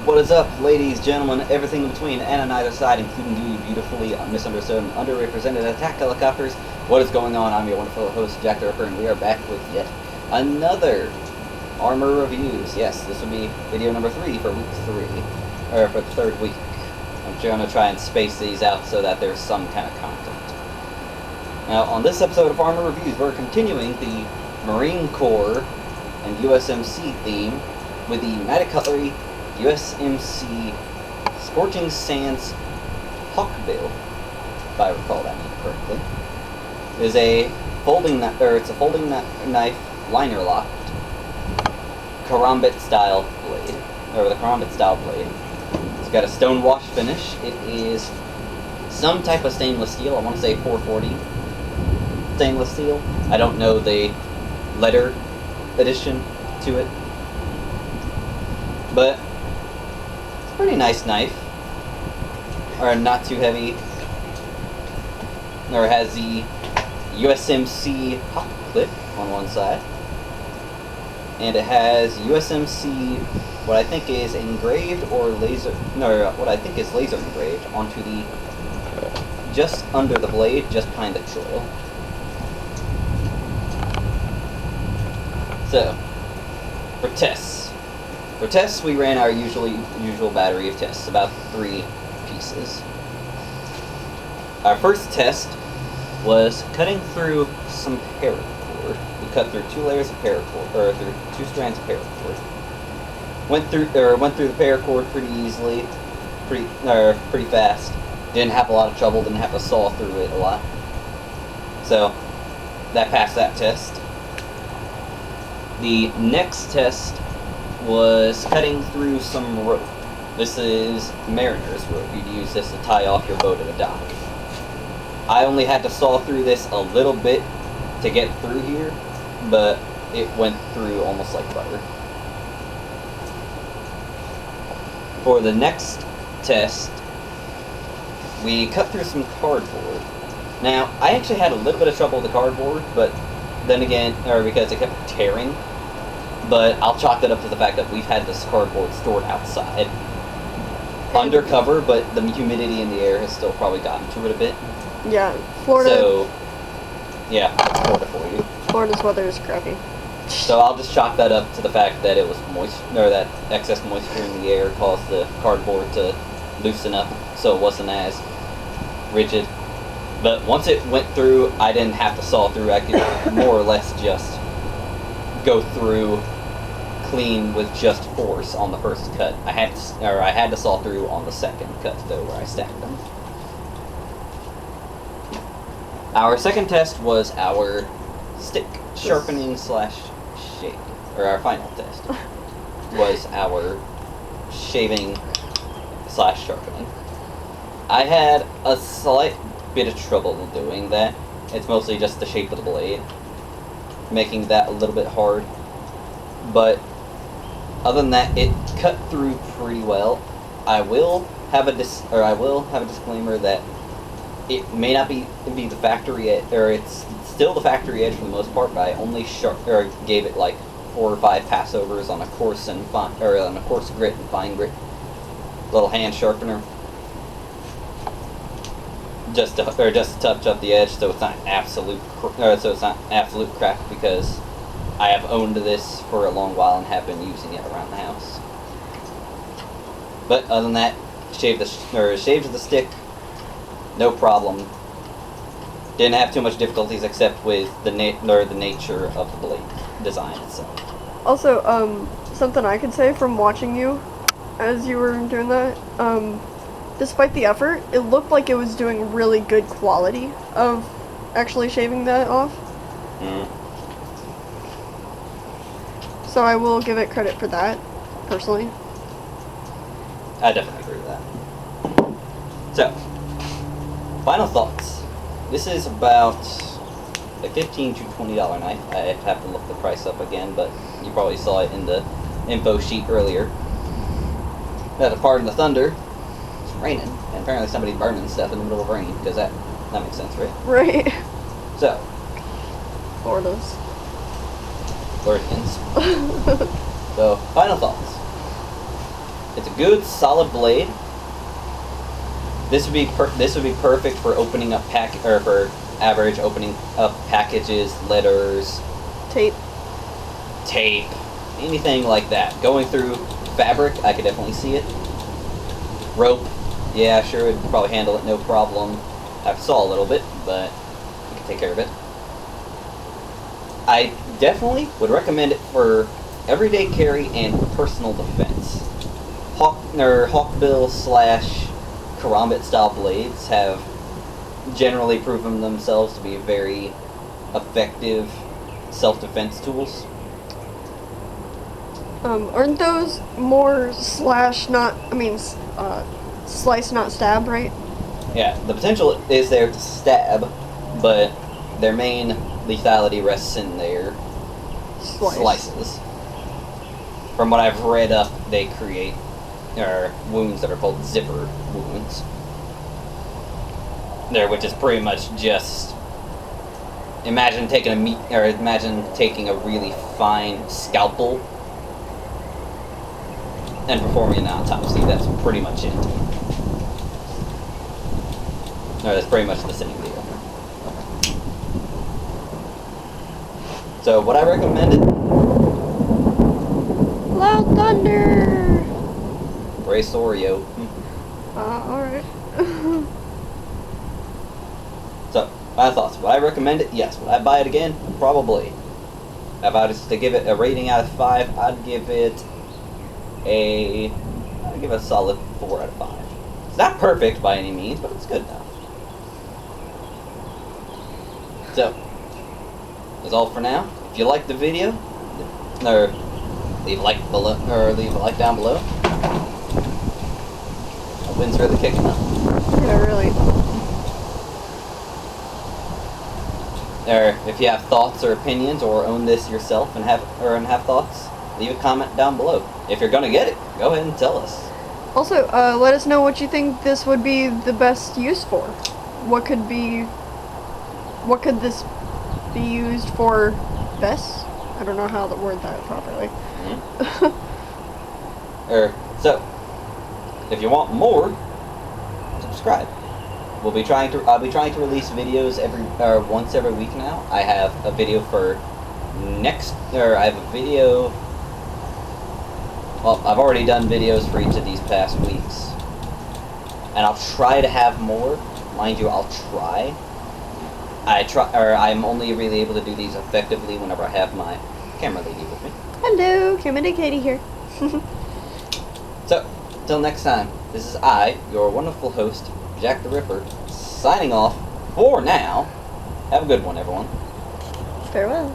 What is up, ladies, gentlemen, everything in between and on either side, including you beautifully misunderstood and underrepresented attack helicopters? What is going on? I'm your wonderful host, Jack the Ripper, and we are back with yet another armor reviews. Yes, this will be video number 3 for week 3, or for the third week. I'm going to try and space these out so that there's some kind of content. Now, on this episode of Armor Reviews, we're continuing the Marine Corps and USMC theme with the Magic Cutlery USMC Scorching Sands Hawkbill, if I recall that name correctly. It is a folding knife liner locked karambit style blade, or the karambit style blade. It's got a stone wash finish. It is some type of stainless steel. I want to say 440 stainless steel. I don't know the letter addition to it, but pretty nice knife, or not too heavy, or has the USMC hot clip on one side, and it has USMC what I think is engraved or laser, no, what I think is laser engraved onto the, just under the blade, just behind the choil. So, for tests, we ran our usual battery of tests, about 3 pieces. Our first test was cutting through some paracord. We cut through 2 layers of paracord, or through 2 strands of paracord. Went through the paracord pretty easily, pretty fast. Didn't have a lot of trouble. Didn't have to saw through it a lot. So that passed that test. The next test was cutting through some rope. This is mariner's rope. You'd use this to tie off your boat at a dock. I only had to saw through this a little bit to get through here, but it went through almost like butter. For the next test, we cut through some cardboard. Now, I actually had a little bit of trouble with the cardboard, but then again, or because it kept tearing. But I'll chalk that up to the fact that we've had this cardboard stored outside, undercover, but the humidity in the air has still probably gotten to it a bit. Yeah, Florida. So, yeah, that's Florida for you. Florida's weather is crappy. So I'll just chalk that up to the fact that it was moist, or that excess moisture in the air caused the cardboard to loosen up, so it wasn't as rigid. But once it went through, I didn't have to saw through. I could more or less just go through clean with just force on the first cut. I had to saw through on the second cut though, where I stacked them. Our second test was our stick sharpening slash shaving, or our final test was our shaving slash sharpening. I had a slight bit of trouble doing that. It's mostly just the shape of the blade, making that a little bit hard. But other than that, it cut through pretty well. I will have a disclaimer that it may not be the factory edge, or it's still the factory edge for the most part. But I only gave it like 4 or 5 passovers on a coarse grit and fine grit little hand sharpener, just to touch up the edge, so it's not absolute crap, because I have owned this for a long while and have been using it around the house. But other than that, shaved the stick, no problem. Didn't have too much difficulties except with the nature of the blade design itself. Also, something I could say from watching you as you were doing that, despite the effort, it looked like it was doing really good quality of actually shaving that off. So I will give it credit for that, personally. I definitely agree with that. So, final thoughts. This is about a $15 to $20 knife. I have to look the price up again, but you probably saw it in the info sheet earlier. At a part of the thunder, it's raining, and apparently somebody's burning stuff in the middle of rain, because that makes sense, right? Right. So, Florida's. Floridians. So, final thoughts. It's a good solid blade. This would be perfect for opening up or for average opening up packages, letters, Tape. anything like that. Going through fabric, I could definitely see it. Rope, yeah, sure, it'd probably handle it no problem. Have to saw a little bit, but you can take care of it. I definitely would recommend it for everyday carry and personal defense. Hawkbill / karambit style blades have generally proven themselves to be very effective self-defense tools. Aren't those more slice, not stab, right? Yeah, the potential is there to stab, but their main lethality rests in their slices. From what I've read up, they create wounds that are called zipper wounds. Which is pretty much just imagine taking a really fine scalpel and performing an autopsy. That's pretty much it. No, that's pretty much the same deal. So, what I recommended... Loud thunder! Brace Oreo. Alright. So, my thoughts. Would I recommend it? Yes. Would I buy it again? Probably. If I was to give it a rating out of 5, I'd give it a solid 4 out of 5. It's not perfect by any means, but it's good enough. So, that's all for now. If you liked the video, or leave a like below, or leave a like down below. The wind's really kicking up. Yeah, really. Or if you have thoughts or opinions, or own this yourself and have thoughts, leave a comment down below. If you're gonna get it, go ahead and tell us. Also, let us know what you think this would be the best use for. What could this be used for best? I don't know how to word that properly. Mm-hmm. So, if you want more, subscribe. I'll be trying to release videos once every week now. I have a video for well, I've already done videos for each of these past weeks. And I'll try to have more. Mind you, I'll try. I'm only really able to do these effectively whenever I have my camera lady with me. Hello, Camera Katie here. So, till next time, this is I, your wonderful host, Jack the Ripper, signing off for now. Have a good one, everyone. Farewell.